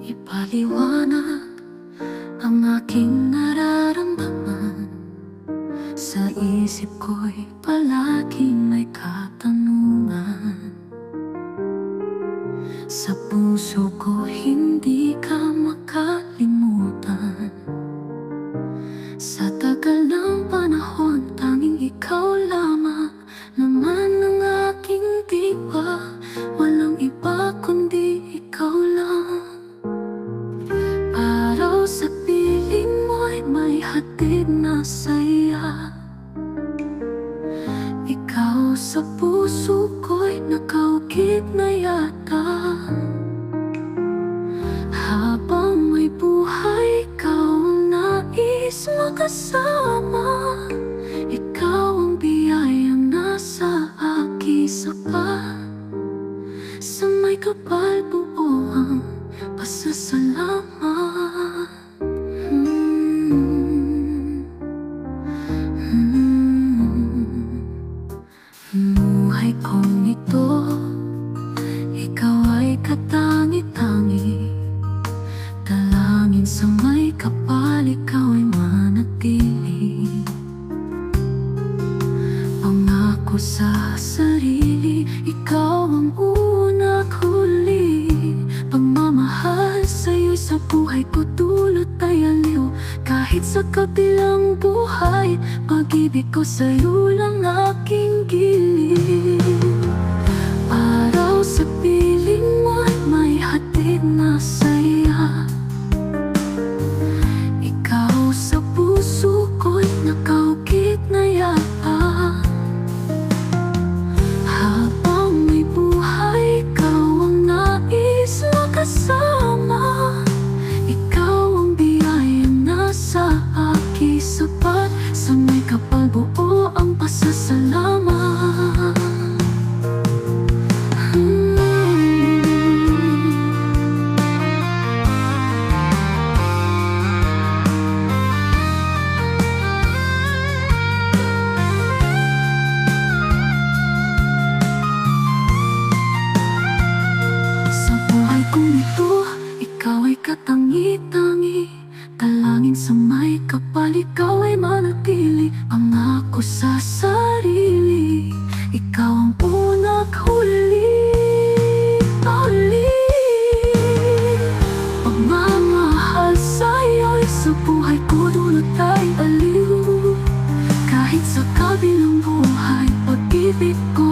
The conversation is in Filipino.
ipaliwanag ang aking nararamdaman. Sa isip ko'y palaging may katanungan. Sa puso ko hindi ka makalimutan. Sa tagal ng panahon, tanging ikaw lamang naman ang aking diwa. Walang iba kundi ikaw lang. Araw sa piling mo'y may hatid na saya. Ikaw sa puso ko'y nakaukit na yata. Habang may buhay, ikaw ang nais makasama. Ikaw ang biyayang nasa aking sapa. Sa may kapal buo ang pasasalamat. Buhay kong ito, ikaw ay katangi-tangi. Dalangin sa may kapal, ikaw ay manatili. Pangako sa sarili, ikaw ang una at huli. Pagmamahal sa'yo'y sa buhay ko dulot ay aliw. Kahit sa kabilang buhay, pag-ibig ko sa'yo lang aking giliw. Araw sa piling mo'y may hatid na saya. Ikaw sa puso ko'y nakaukit na yata. Habang may buhay, ikaw ang nais makasama. Ikaw ang biyayang nasa aking sapat. Sa may kapal buo ang pasasalamat. Sa buhay kong ito, ikaw ay katangi-tangi. Dalangin sa may kapal, ikaw ay manatili. Pangako sa sarili, ikaw ang una at huli. Pagmamahal sa'yo'y sa buhay ko dulot ay aliw. Kahit sa kabilang buhay, pag-ibig ko